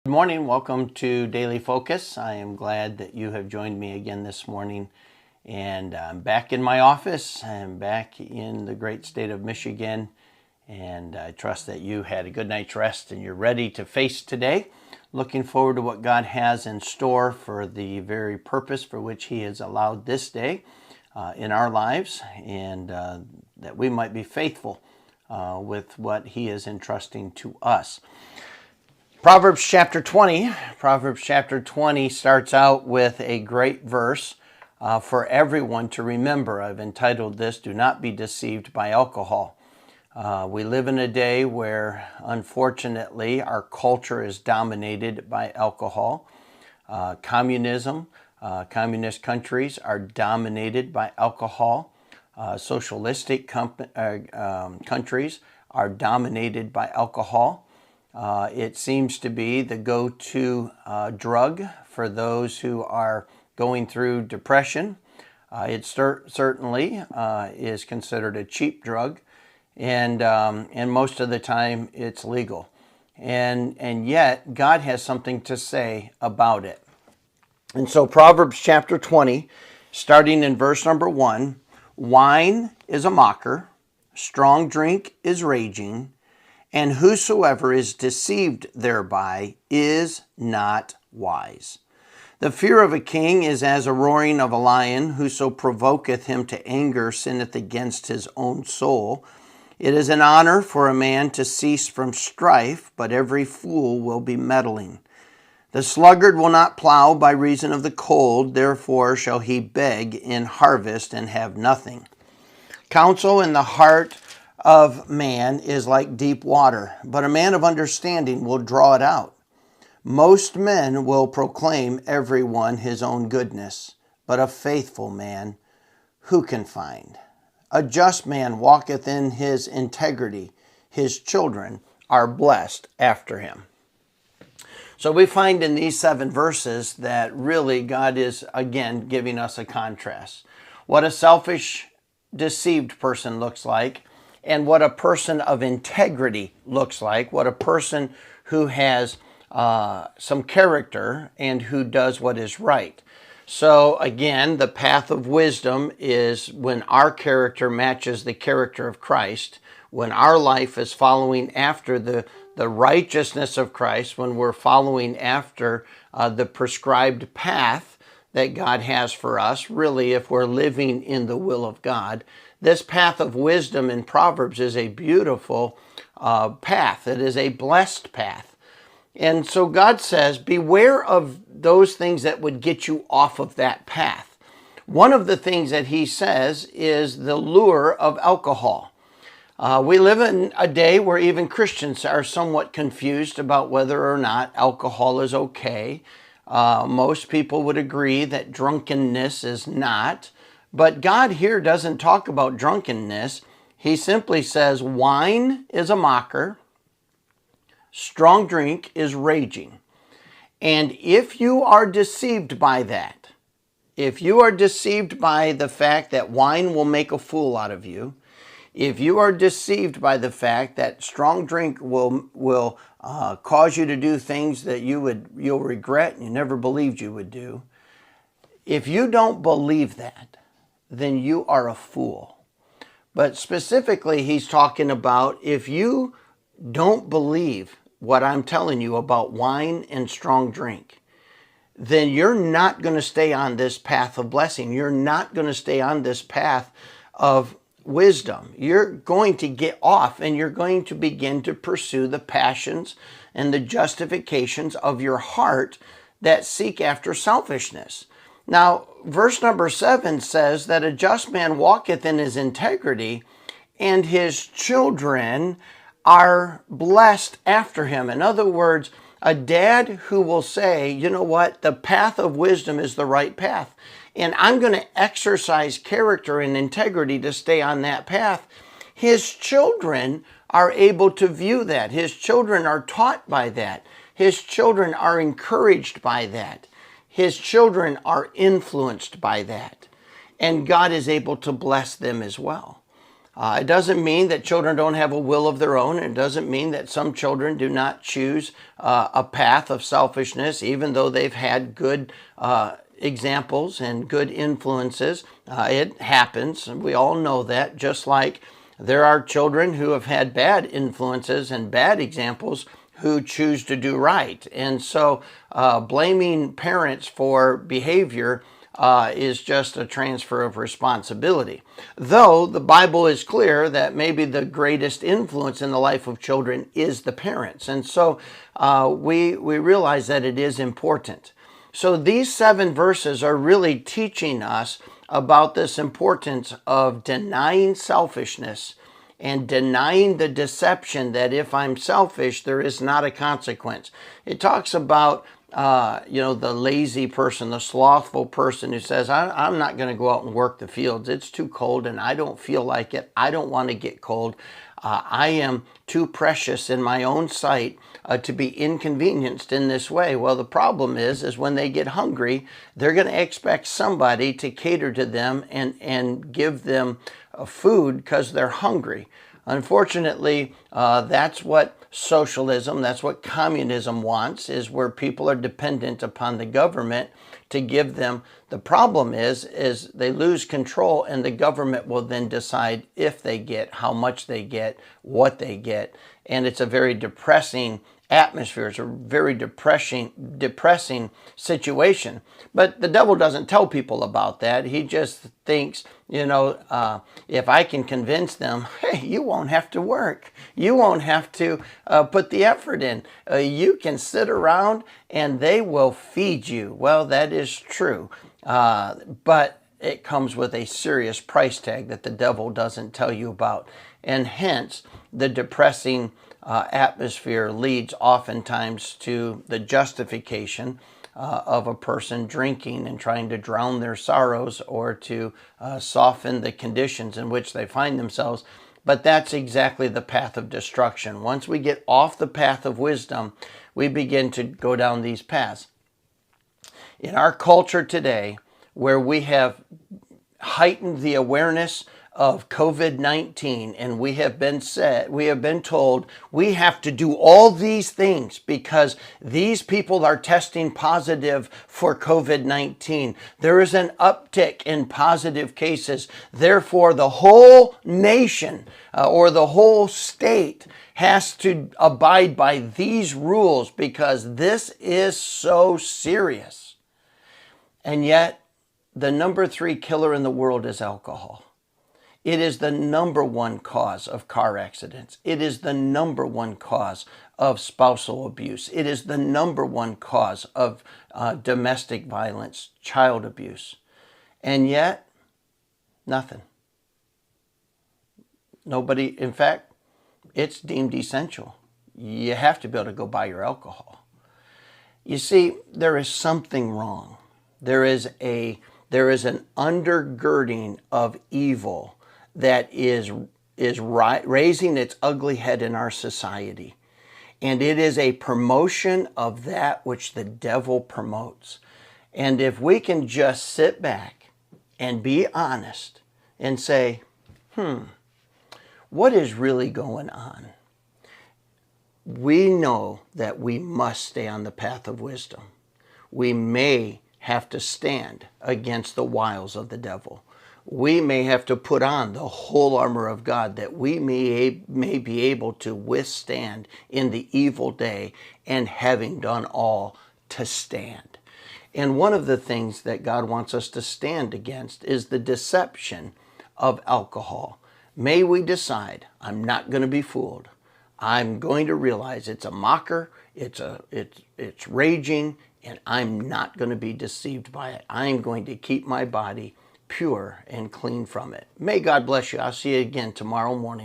Good morning. Welcome to Daily Focus. I am glad that you have joined me again this morning. And I'm back in my office. I'm back in the great state of Michigan. And I trust that you had a good night's rest and you're ready to face today. Looking forward to what God has in store for the very purpose for which He has allowed this day in our lives, and that we might be faithful with what He is entrusting to us. Proverbs chapter 20 starts out with a great verse for everyone to remember. I've entitled this, "Do Not Be Deceived by Alcohol." We live in a day where, unfortunately, our culture is dominated by alcohol. Communist countries are dominated by alcohol. Socialistic countries are dominated by alcohol. It seems to be the go-to drug for those who are going through depression. It certainly is considered a cheap drug, and most of the time it's legal. And yet God has something to say about it. And so Proverbs chapter 20, starting in verse number 1, "Wine is a mocker, strong drink is raging, and whosoever is deceived thereby is not wise. The fear of a king is as a roaring of a lion. Whoso provoketh him to anger sinneth against his own soul. It is an honor for a man to cease from strife, but every fool will be meddling. The sluggard will not plow by reason of the cold, therefore shall he beg in harvest and have nothing. Counsel in the heart of man is like deep water, but a man of understanding will draw it out. Most men will proclaim every one his own goodness, but a faithful man who can find? A just man walketh in his integrity. His children are blessed after him." So we find in these 7 verses that really God is again giving us a contrast. What a selfish, deceived person looks like, and what a person of integrity looks like, what a person who has some character and who does what is right. So again, the path of wisdom is when our character matches the character of Christ, when our life is following after the righteousness of Christ, when we're following after the prescribed path that God has for us, really if we're living in the will of God. This path of wisdom in Proverbs is a beautiful path. It is a blessed path. And so God says, beware of those things that would get you off of that path. One of the things that He says is the lure of alcohol. We live in a day where even Christians are somewhat confused about whether or not alcohol is okay. Most people would agree that drunkenness is not. But God here doesn't talk about drunkenness. He simply says wine is a mocker, strong drink is raging. And if you are deceived by that, if you are deceived by the fact that wine will make a fool out of you, if you are deceived by the fact that strong drink will cause you to do things that you'll regret and you never believed you would do, if you don't believe that, then you are a fool. But specifically, He's talking about if you don't believe what I'm telling you about wine and strong drink, then you're not going to stay on this path of blessing. You're not going to stay on this path of wisdom. You're going to get off and you're going to begin to pursue the passions and the justifications of your heart that seek after selfishness. Now, verse number 7 says that a just man walketh in his integrity, and his children are blessed after him. In other words, a dad who will say, you know what, the path of wisdom is the right path, and I'm going to exercise character and integrity to stay on that path. His children are able to view that. His children are taught by that. His children are encouraged by that. His children are influenced by that. And God is able to bless them as well. It doesn't mean that children don't have a will of their own. It doesn't mean that some children do not choose a path of selfishness, even though they've had good examples and good influences. It happens. We all know that, just like there are children who have had bad influences and bad examples who choose to do right. And so blaming parents for behavior is just a transfer of responsibility. Though the Bible is clear that maybe the greatest influence in the life of children is the parents. And so we realize that it is important. So these 7 verses are really teaching us about this importance of denying selfishness and denying the deception that if I'm selfish, there is not a consequence. It talks about the lazy person, the slothful person who says, I'm not going to go out and work the fields. It's too cold and I don't feel like it. I don't want to get cold. I am too precious in my own sight to be inconvenienced in this way. Well, the problem is when they get hungry, they're going to expect somebody to cater to them and give them food because they're hungry. Unfortunately, that's what socialism, that's what communism wants, is where people are dependent upon the government to give them. The problem is they lose control, and the government will then decide if they get, how much they get, what they get. And it's a very depressing atmosphere. It's a very depressing situation. But the devil doesn't tell people about that. He just thinks, if I can convince them, hey, you won't have to work. You won't have to put the effort in. You can sit around and they will feed you. Well, that is true. But it comes with a serious price tag that the devil doesn't tell you about. And hence, the depressing atmosphere leads oftentimes to the justification of a person drinking and trying to drown their sorrows or to soften the conditions in which they find themselves. But that's exactly the path of destruction. Once we get off the path of wisdom, we begin to go down these paths. In our culture today, where we have heightened the awareness of COVID-19, and we have been told we have to do all these things because these people are testing positive for COVID-19. There is an uptick in positive cases. Therefore, the whole nation or the whole state has to abide by these rules because this is so serious. And yet, the number 3 killer in the world is alcohol. It is the number 1 cause of car accidents. It is the number 1 cause of spousal abuse. It is the number 1 cause of domestic violence, child abuse. And yet, nothing. Nobody, in fact, it's deemed essential. You have to be able to go buy your alcohol. You see, there is something wrong. There is an undergirding of evil that is raising its ugly head in our society. And it is a promotion of that which the devil promotes. And if we can just sit back and be honest and say, what is really going on? We know that we must stay on the path of wisdom. We may have to stand against the wiles of the devil. We may have to put on the whole armor of God that we may be able to withstand in the evil day, and having done all, to stand. And one of the things that God wants us to stand against is the deception of alcohol. May we decide, I'm not going to be fooled. I'm going to realize it's a mocker, it's raging, and I'm not going to be deceived by it. I'm going to keep my body pure and clean from it. May God bless you. I'll see you again tomorrow morning.